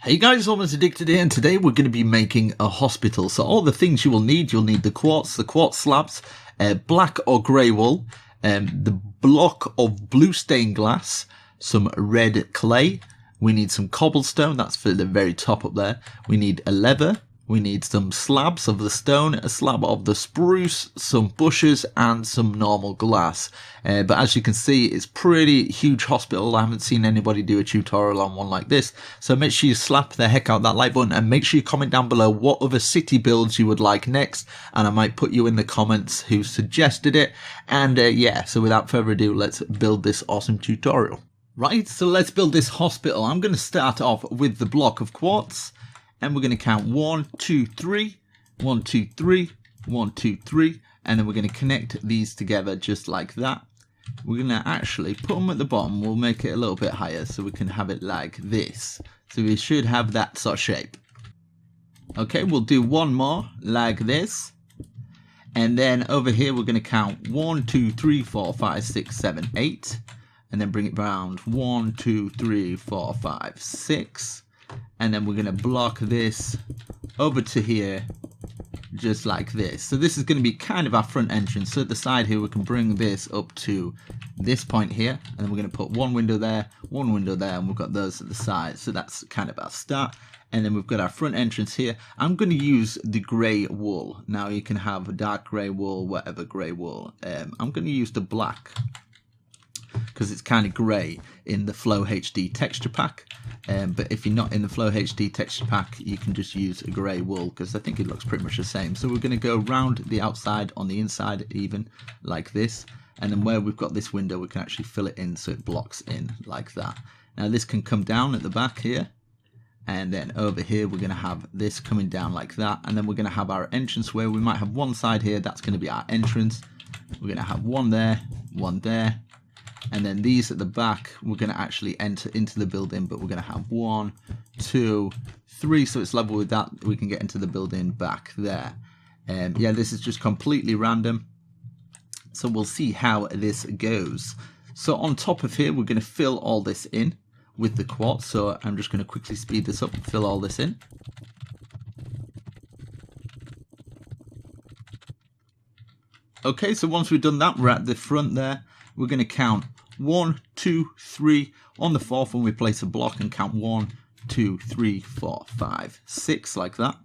Hey guys, Almost Addicted here, and today we're going to be making a hospital. So all the things you'll need the quartz slabs, black or grey wool, the block of blue stained glass, some red clay, we need some cobblestone, that's for the very top up there, we need a leather, we need some slabs of the stone, a slab of the spruce, some bushes and some normal glass. But as you can see, it's pretty huge hospital. I haven't seen anybody do a tutorial on one like this. So make sure you slap the heck out that like button and make sure you comment down below what other city builds you would like next. And I might put you in the comments who suggested it. And yeah, so without further ado, let's build this awesome tutorial. Right, so let's build this hospital. I'm going to start off with the block of quartz. And we're going to count 1, 2, 3, 1, 2, 3, 1, 2, 3, and then we're going to connect these together just like that. We're going to actually put them at the bottom. We'll make it a little bit higher so we can have it like this. So we should have that sort of shape. Okay, we'll do one more like this. And then over here we're going to count 1, 2, 3, 4, 5, 6, 7, 8. And then bring it round 1, 2, 3, 4, 5, 6. And then we're going to block this over to here just like this. So this is going to be kind of our front entrance. So at the side here we can bring this up to this point here, and then we're going to put one window there, and we've got those at the side. So that's kind of our start. And then we've got our front entrance here. I'm going to use the grey wool. Now you can have a dark grey wool, whatever grey wool. I'm going to use the black because it's kind of grey in the Flow HD texture pack. But if you're not in the Flow HD texture pack, you can just use a grey wool because I think it looks pretty much the same. So we're going to go round the outside on the inside even like this. And then where we've got this window, we can actually fill it in so it blocks in like that. Now this can come down at the back here. And then over here, we're going to have this coming down like that. And then we're going to have our entrance where we might have one side here. That's going to be our entrance. We're going to have one there, one there. And then these at the back, we're going to actually enter into the building, but we're going to have 1, 2, 3. So it's level with that. We can get into the building back there. Yeah, this is just completely random. So we'll see how this goes. So on top of here, we're going to fill all this in with the quartz. So I'm just going to quickly speed this up and fill all this in. Okay, so once we've done that, we're at the front there. We're going to count 1, 2, 3. On the fourth one, we place a block and count 1, 2, 3, 4, 5, 6 like that.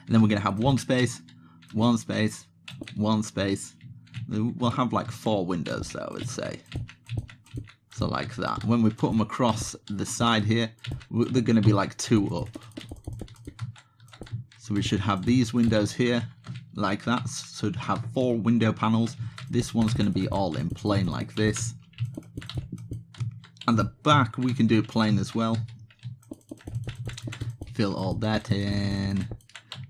And then we're going to have one space, one space, one space. We'll have like 4 windows there, I would say. So like that. When we put them across the side here, they're going to be like 2 up. So we should have these windows here like that. So to have 4 window panels. This one's going to be all in plain like this. And the back we can do it plain as well. Fill all that in.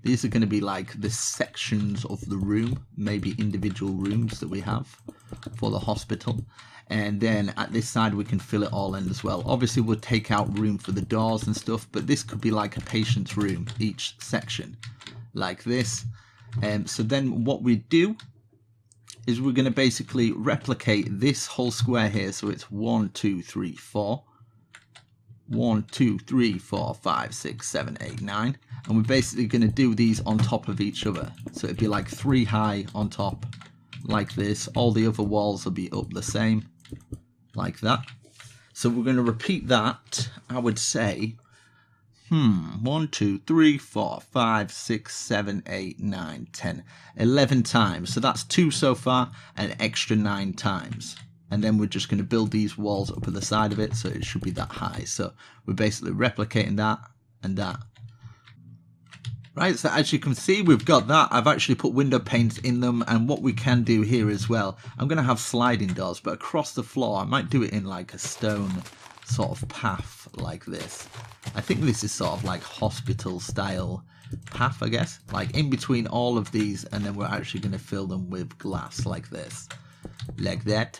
These are going to be like the sections of the room, maybe individual rooms that we have for the hospital. And then at this side we can fill it all in as well. Obviously we'll take out room for the doors and stuff, but this could be like a patient's room, each section like this. So then what we do is we're going to basically replicate this whole square here. So it's 1, 2, 3, 4. 1, 2, 3, 4, 5, 6, 7, 8, 9. And we're basically going to do these on top of each other. So it'd be like 3 high on top like this. All the other walls will be up the same like that. So we're going to repeat that, I would say, 1, 2, 3, 4, 5, 6, 7, 8, 9, 10, 11 times. So that's 2 so far, an extra 9 times. And then we're just going to build these walls up at the side of it, so it should be that high. So we're basically replicating that and that. Right, so as you can see, we've got that. I've actually put window panes in them, and what we can do here as well, I'm going to have sliding doors, but across the floor, I might do it in like a stone sort of path like this. I think this is sort of like hospital style path, I guess, like in between all of these, and then we're actually going to fill them with glass like this, like that.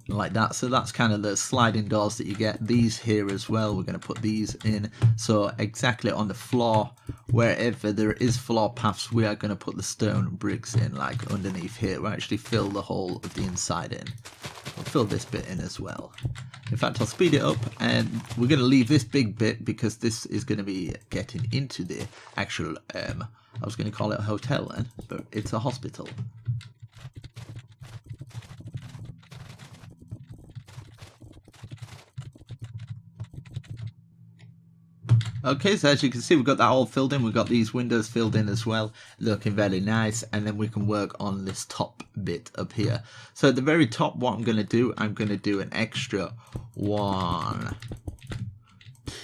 like that. So that's kind of the sliding doors that you get. These here as well, we're going to put these in. So exactly on the floor, wherever there is floor paths, we are going to put the stone bricks in, like underneath here. We'll actually fill the whole of the inside in. We'll fill this bit in as well. In fact, I'll speed it up, and we're going to leave this big bit because this is going to be getting into the actual, I was going to call it a hotel then, but it's a hospital. Okay, so as you can see, we've got that all filled in. We've got these windows filled in as well, looking very nice. And then we can work on this top bit up here. So at the very top, what I'm going to do an extra 1,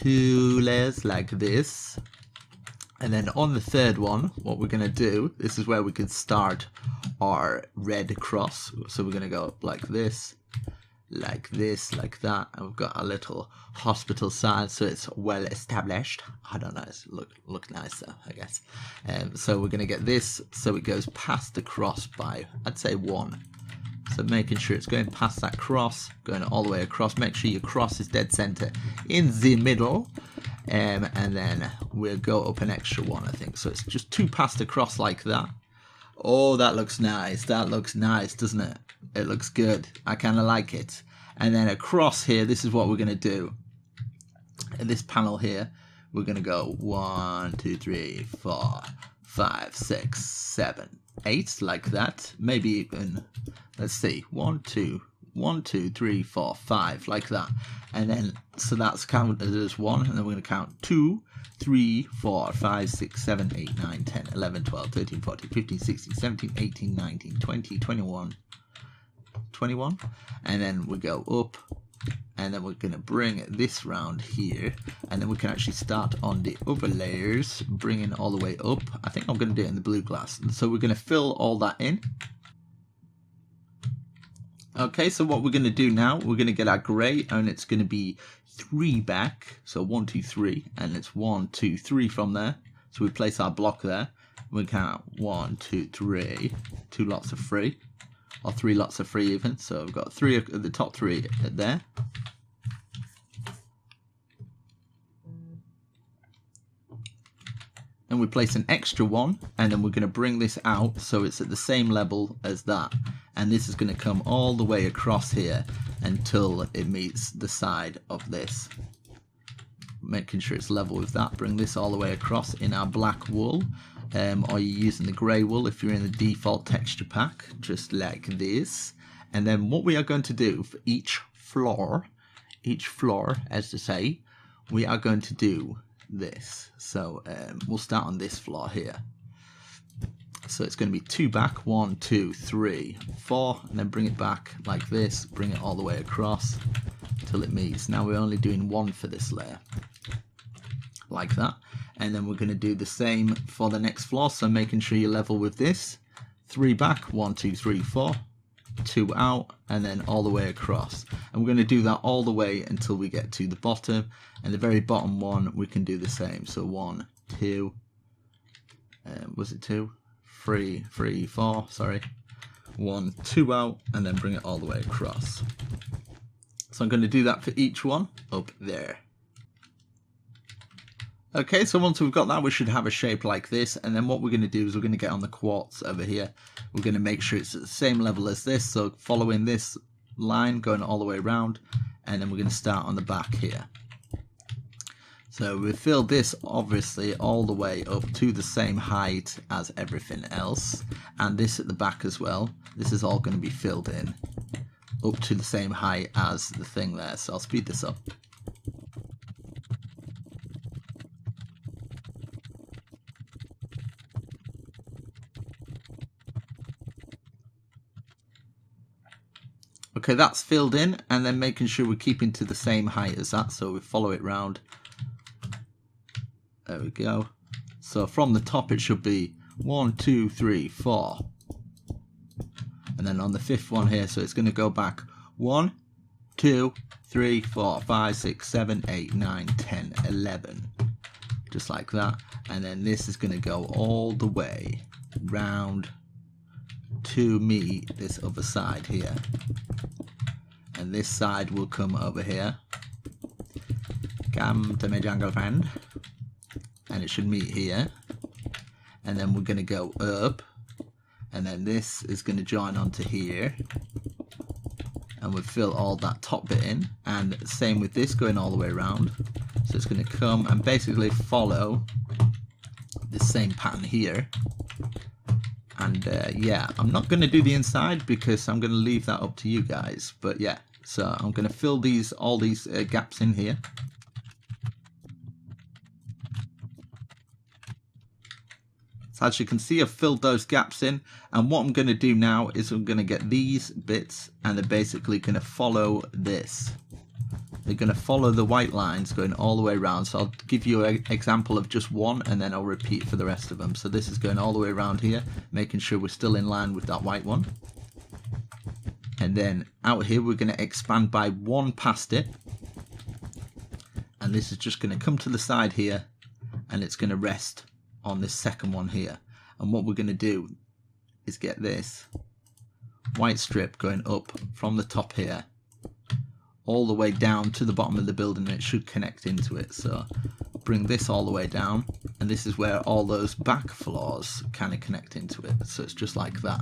2 layers like this. And then on the third one, what we're going to do, this is where we can start our red cross. So we're going to go like this, like that, and we've got a little hospital sign, so it's well established. I don't know, it's look nice though, I guess. So we're going to get this so it goes past the cross by, I'd say 1. So making sure it's going past that cross, going all the way across. Make sure your cross is dead center in the middle, and then we'll go up an extra 1, I think. So it's just 2 past the cross like that. Oh, that looks nice. That looks nice, doesn't it? It looks good. I kind of like it. And then across here, this is what we're going to do. In this panel here, we're going to go 1, 2, 3, 4, 5, 6, 7, 8, like that. Maybe even, let's see, 1, 2, 3, 4, 5, like that. And then, so that's counted as 1, and then we're going to count 2, 3, 4, 5, 6, 7, 8, 9, 10, 11, 12, 13, 14, 15, 16, 17, 18, 19, 20, 21, and then we go up, and then we're going to bring this round here, and then we can actually start on the other layers, bringing all the way up. I think I'm going to do it in the blue glass, and so we're going to fill all that in. Okay, so what we're going to do now, we're going to get our grey, and it's going to be 3 back, so 1, 2, 3, and it's 1, 2, 3 from there. So we place our block there, we count 1, 2, 3, 2 lots of 3, or 3 lots of 3 even. So we've got 3 at the top 3 there. And we place an extra 1, and then we're going to bring this out so it's at the same level as that. And this is going to come all the way across here until it meets the side of this. Making sure it's level with that. Bring this all the way across in our black wool, or you're using the grey wool if you're in the default texture pack, just like this. And then what we are going to do for each floor, as to say, we are going to do this. So we'll start on this floor here. So it's going to be 2 back, 1, 2, 3, 4, and then bring it back like this, bring it all the way across till it meets. Now we're only doing 1 for this layer, like that. And then we're going to do the same for the next floor, so making sure you're level with this. 3 back, 1, 2, 3, 4, 2 out, and then all the way across. And we're going to do that all the way until we get to the bottom, and the very bottom one we can do the same. So 1, 2, was it 2? 3, 4, sorry. 1, 2 out, and then bring it all the way across. So I'm going to do that for each one up there. Okay, so once we've got that, we should have a shape like this, and then what we're going to do is we're going to get on the quartz over here. We're going to make sure it's at the same level as this, so following this line, going all the way around, and then we're going to start on the back here. So we fill this obviously all the way up to the same height as everything else, and this at the back as well. This is all going to be filled in up to the same height as the thing there, so I'll speed this up. Okay, that's filled in, and then making sure we're keeping to the same height as that, so we follow it round. There we go. So from the top it should be 1, 2, 3, 4. And then on the 5th one here, so it's going to go back 1, 2, 3, 4, 5, 6, 7, 8, 9, 10, 11. Just like that. And then this is going to go all the way round to meet this other side here. and this side will come over here. Come to my jungle friend. And it should meet here. And then we're going to go up. And then this is going to join onto here. And we'll fill all that top bit in. And same with this going all the way around. So it's going to come and basically follow the same pattern here. And yeah, I'm not going to do the inside because I'm going to leave that up to you guys. But yeah, so I'm going to fill all these gaps in here. So as you can see, I've filled those gaps in, and what I'm going to do now is I'm going to get these bits, and they're basically going to follow this. They're going to follow the white lines going all the way around. So I'll give you an example of just one, and then I'll repeat for the rest of them. So this is going all the way around here, making sure we're still in line with that white one. And then out here, we're going to expand by one past it. And this is just going to come to the side here, and it's going to rest on this second one here. And what we're going to do is get this white strip going up from the top here all the way down to the bottom of the building, and it should connect into it. So bring this all the way down, and this is where all those back floors kind of connect into it. So it's just like that.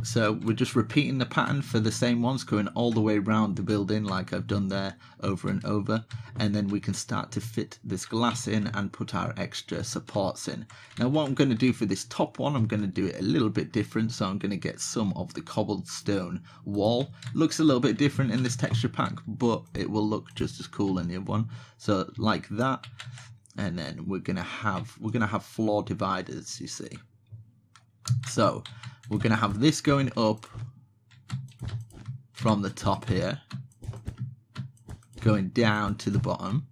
So we're just repeating the pattern for the same ones, going all the way around the building like I've done there over and over, and then we can start to fit this glass in and put our extra supports in. Now what I'm going to do for this top one, I'm going to do it a little bit different. So I'm going to get some of the cobblestone wall. Looks a little bit different in this texture pack, but it will look just as cool in the other one. So like that, and then we're going to have floor dividers, you see. So we're going to have this going up from the top here, going down to the bottom.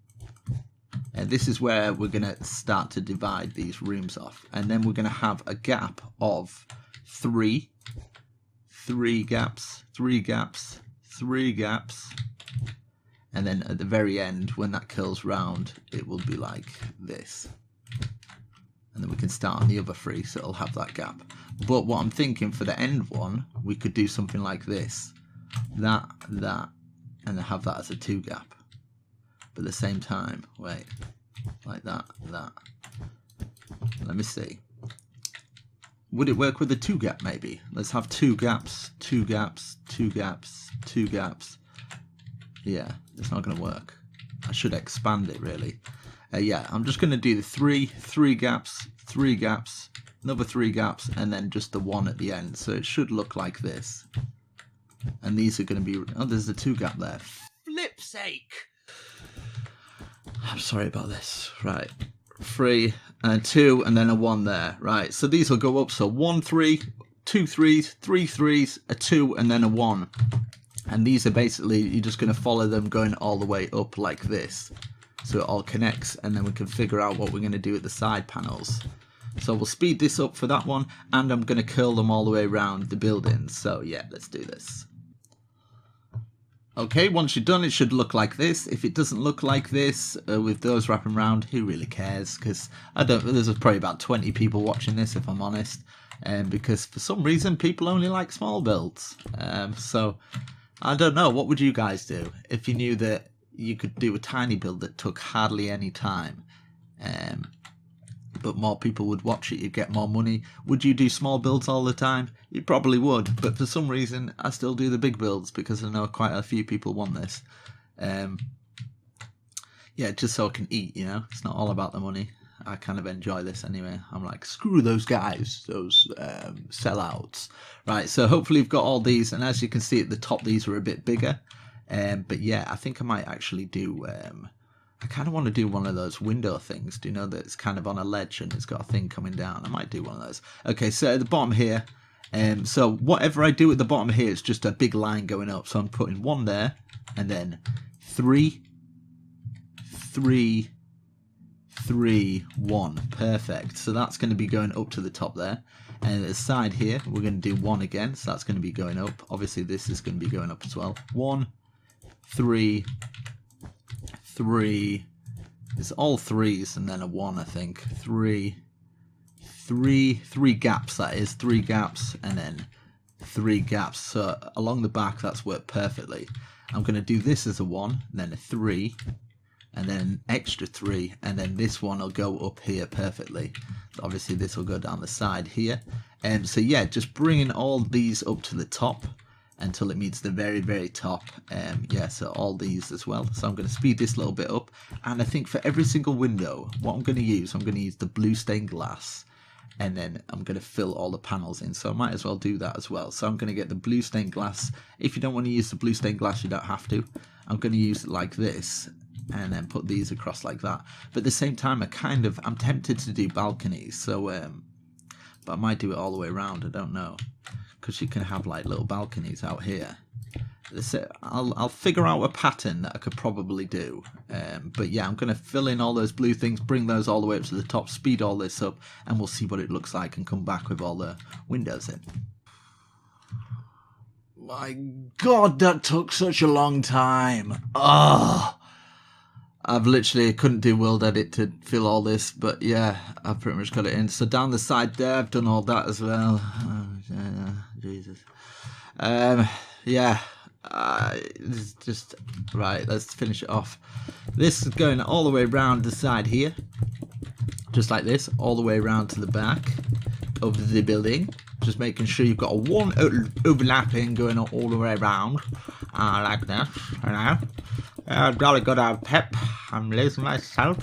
And this is where we're going to start to divide these rooms off. And then we're going to have a gap of three gaps. And then at the very end, when that curls round, it will be like this. And then we can start on the other three, so it'll have that gap. But what I'm thinking for the end one, we could do something like this. That, and then have that as a 2 gap. But at the same time, wait, like that. Let me see. Would it work with a 2 gap maybe? Let's have 2 gaps, 2 gaps, 2 gaps, 2 gaps. Yeah, it's not going to work. I should expand it really. Yeah, I'm just going to do the three gaps, another 3 gaps, and then just the 1 at the end. So it should look like this. And these are going to be... Oh, there's a 2 gap there. Flip's sake! I'm sorry about this. Right. 3 and 2, and then a 1 there. Right, so these will go up. So 1, 3, 2 3s, 3 3s, a 2, and then a 1. And these are basically, you're just going to follow them going all the way up like this. So it all connects, and then we can figure out what we're going to do at the side panels. So we'll speed this up for that one, and I'm going to curl them all the way around the building. So yeah, let's do this. Okay, once you're done, it should look like this. If it doesn't look like this, with those wrapping around, who really cares? Because there's probably about 20 people watching this, if I'm honest. Because for some reason, people only like small builds. So I don't know, what would you guys do if you knew that you could do a tiny build that took hardly any time, but more people would watch it, you'd get more money? Would you do small builds all the time? You probably would, but for some reason I still do the big builds because I know quite a few people want this. Yeah, just so I can eat, you know, it's not all about the money. I kind of enjoy this anyway. I'm like, screw those guys, those sellouts. Right, so hopefully you've got all these, and as you can see at the top, these are a bit bigger. But yeah, I think I might actually do, I kind of want to do one of those window things. Do you know that it's kind of on a ledge and it's got a thing coming down? I might do one of those. Okay, so at the bottom here, so whatever I do at the bottom here is just a big line going up. So I'm putting 1 there, and then 3, 3, 3, 1. Perfect. So that's going to be going up to the top there. And at the side here, we're going to do 1 again. So that's going to be going up. Obviously, this is going to be going up as well. 1, 3, 3. It's all 3s and then a 1, I think. 3 gaps, that is. 3 gaps, and then 3 gaps. So along the back, that's worked perfectly. I'm going to do this as a 1, then a 3, and then an extra 3, and then this one will go up here perfectly. Obviously, this will go down the side here. So yeah, just bringing all these up to the top until it meets the very, very top. Yeah, so all these as well. So I'm going to speed this a little bit up. And I think for every single window, what I'm going to use the blue stained glass. And then I'm going to fill all the panels in. So I might as well do that as well. So I'm going to get the blue stained glass. If you don't want to use the blue stained glass, you don't have to. I'm going to use it like this. And then put these across like that. But at the same time, I'm tempted to do balconies. So, but I might do it all the way around. I don't know. Because you can have like little balconies out here. I'll figure out a pattern that I could probably do. But yeah, I'm going to fill in all those blue things, bring those all the way up to the top, speed all this up, and we'll see what it looks like and come back with all the windows in. My God, that took such a long time. Ugh. I've literally couldn't do world edit to fill all this, but yeah, I've pretty much got it in. So down the side there, I've done all that as well. Oh, Jesus. Yeah. It's just right. Let's finish it off. This is going all the way around the side here, just like this, all the way around to the back of the building. Just making sure you've got a one overlapping going all the way around, like that. You know. I've really got a pep. I'm losing myself.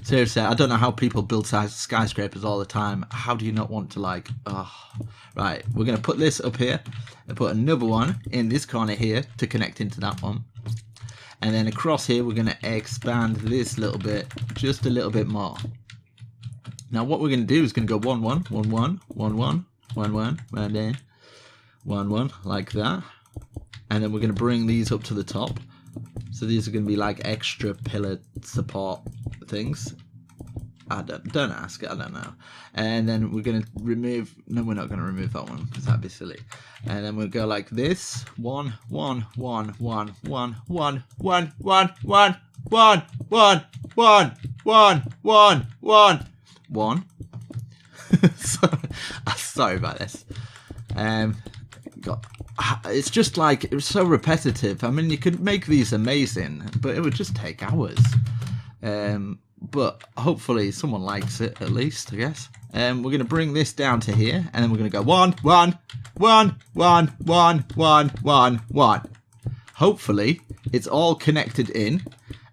Seriously, I don't know how people build skyscrapers all the time. How do you not want to like... Oh. Right, we're going to put this up here and put another one in this corner here to connect into that one. And then across here, we're going to expand this little bit, just a little bit more. Now what we're going to do is going to go 1, 1, 1, 1, 1, 1, 1, 1, and then 1, 1, like that. And then we're going to bring these up to the top. So these are going to be like extra pillar support things. I don't ask, I don't know. And then we're going to remove, no, we're not going to remove that one because that'd be silly. And then we'll go like this. 1, 1, 1, 1, 1, 1, 1, 1, 1, 1, 1, 1, 1, 1, 1, 1. Sorry about this. It's just like, it was so repetitive. I mean, you could make these amazing, but it would just take hours. But hopefully someone likes it at least, I guess. We're going to bring this down to here, and then we're going to go 1, 1, 1, 1, 1, 1, 1, 1. Hopefully it's all connected in,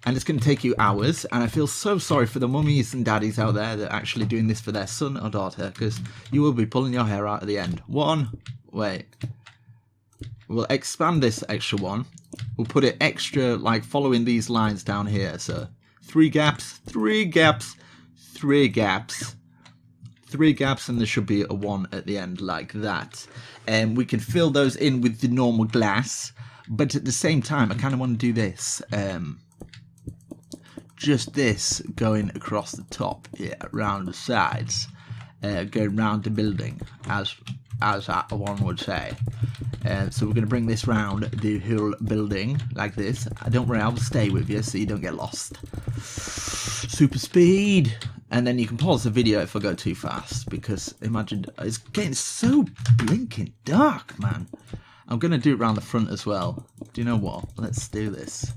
and it's going to take you hours. And I feel so sorry for the mummies and daddies out there that are actually doing this for their son or daughter, because you will be pulling your hair out at the end. Wait. We'll expand this extra one. We'll put it extra, like following these lines down here. So 3 gaps, 3 gaps, 3 gaps, 3 gaps, and there should be a 1 at the end like that. And we can fill those in with the normal glass, but at the same time, I kind of want to do this. Just this going across the top here, around the sides, going round the building, as one would say. So we're going to bring this round the whole building like this. Don't worry, I'll stay with you so you don't get lost. Super speed. And then you can pause the video if I go too fast, because imagine, it's getting so blinking dark, man. I'm going to do it around the front as well. Do you know what? Let's do this.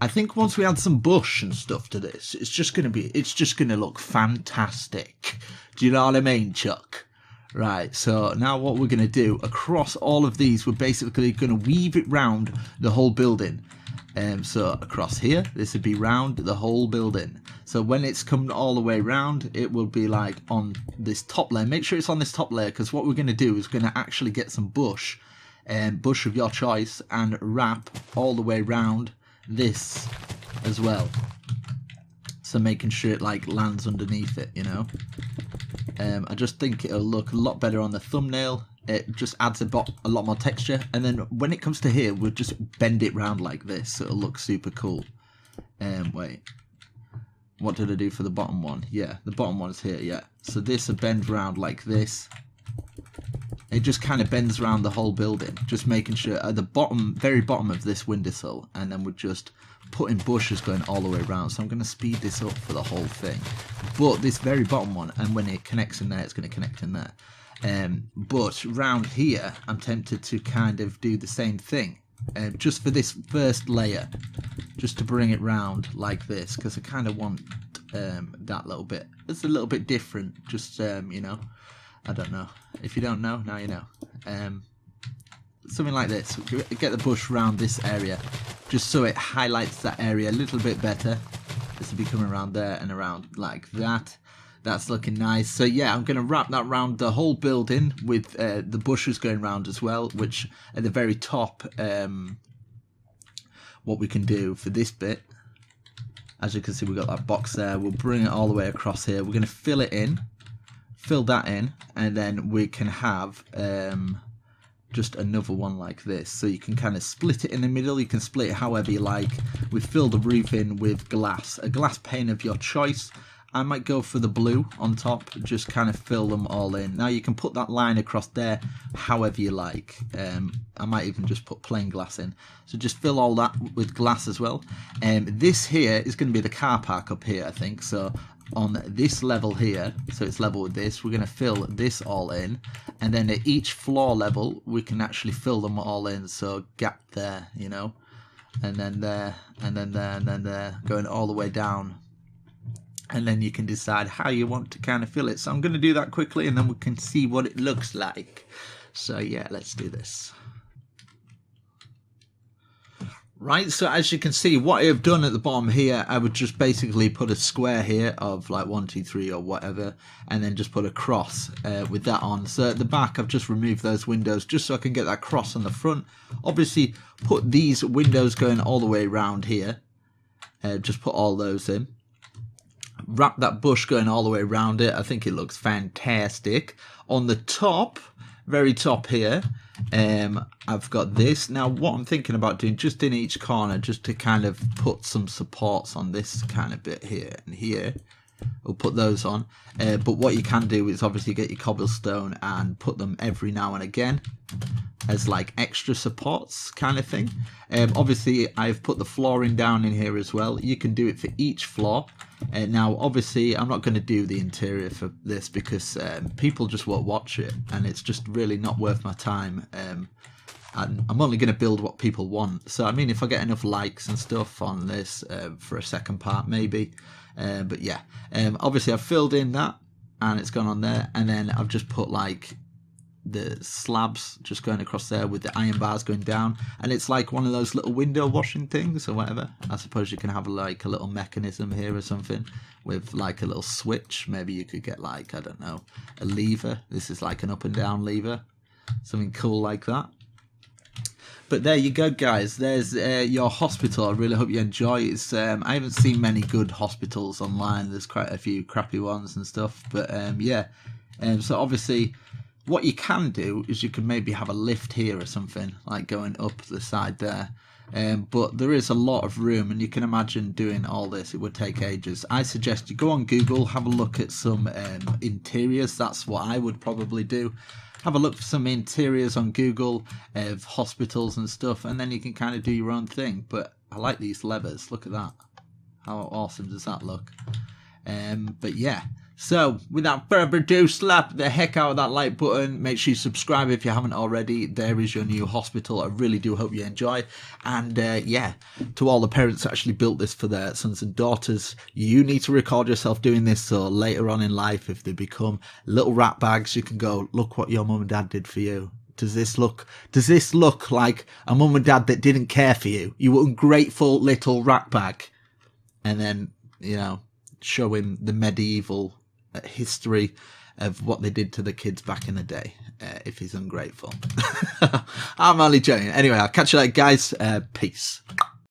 I think once we add some bush and stuff to this, it's just going to look fantastic. Do you know what I mean, Chuck? Right, so now what we're going to do, across all of these, we're basically going to weave it round the whole building. So across here, this would be round the whole building. So when it's come all the way round, it will be like on this top layer. Make sure it's on this top layer, because what we're going to do is going to actually get some bush, bush of your choice, and wrap all the way round this as well. So making sure it like lands underneath it, you know. I just think it'll look a lot better on the thumbnail. It just adds a lot more texture. And then when it comes to here, we'll just bend it round like this, so it'll look super cool. Wait. What did I do for the bottom one? Yeah, the bottom one's here, yeah. So this will bend round like this. It just kind of bends around the whole building, just making sure at the bottom, very bottom of this windowsill, and then we're just putting bushes going all the way around. So I'm going to speed this up for the whole thing. But this very bottom one, and when it connects in there, it's going to connect in there. But round here, I'm tempted to kind of do the same thing. Just for this first layer, just to bring it round like this, because I kind of want that little bit. It's a little bit different, just, you know, I don't know. If you don't know, now you know. Something like this. Get the bush round this area, just so it highlights that area a little bit better. This will be coming around there and around like that. That's looking nice. So yeah, I'm going to wrap that round the whole building with the bushes going round as well, which at the very top, what we can do for this bit, as you can see, we've got that box there. We'll bring it all the way across here. We're going to fill it in, fill that in, and then we can have just another one like this. So you can kind of split it in the middle. You can split it however you like. We fill the roof in with glass, a glass pane of your choice. I might go for the blue on top, just kind of fill them all in. Now you can put that line across there however you like. I might even just put plain glass in. So just fill all that with glass as well. This here is going to be the car park up here, I think. So on this level here, so it's level with this, we're going to fill this all in. And then at each floor level, we can actually fill them all in. So gap there, you know, and then there, and then there, and then there, going all the way down. And then you can decide how you want to kind of fill it. So I'm going to do that quickly and then we can see what it looks like. So yeah, let's do this. Right, so as you can see, what I've done at the bottom here, I would just basically put a square here of like 1, 2, 3 or whatever, and then just put a cross with that on. So at the back, I've just removed those windows just so I can get that cross on the front. Obviously, put these windows going all the way around here. Just put all those in. Wrap that bush going all the way around it. I think it looks fantastic. On the top, very top here, I've got this. Now what I'm thinking about doing just in each corner, just to kind of put some supports on this kind of bit here and here. We'll put those on. But what you can do is obviously get your cobblestone and put them every now and again as like extra supports kind of thing. Obviously I've put the flooring down in here as well. You can do it for each floor. Now obviously I'm not going to do the interior for this because people just won't watch it and it's just really not worth my time. And I'm only going to build what people want. So I mean, if I get enough likes and stuff on this for a second part maybe. But yeah, obviously I've filled in that and it's gone on there, and then I've just put like the slabs just going across there with the iron bars going down, and it's like one of those little window washing things or whatever. I suppose you can have like a little mechanism here or something with like a little switch. Maybe you could get like, I don't know, a lever. This is like an up and down lever, something cool like that. But there you go, guys. There's your hospital. I really hope you enjoy it. I haven't seen many good hospitals online. There's quite a few crappy ones and stuff. But yeah, so obviously what you can do is you can maybe have a lift here or something, like going up the side there. But there is a lot of room, and you can imagine doing all this. It would take ages. I suggest you go on Google, have a look at some interiors. That's what I would probably do. Have a look for some interiors on Google of hospitals and stuff, and then you can kind of do your own thing. But I like these levers. Look at that. How awesome does that look? But yeah. So, without further ado, slap the heck out of that like button. Make sure you subscribe if you haven't already. There is your new hospital. I really do hope you enjoy. And yeah, to all the parents that actually built this for their sons and daughters, you need to record yourself doing this so later on in life, if they become little rat bags, you can go, look what your mum and dad did for you. Does this look like a mum and dad that didn't care for you? You ungrateful little rat bag. And then, you know, show him the medieval history of what they did to the kids back in the day, if he's ungrateful. I'm only joking. Anyway, I'll catch you later, guys. Peace.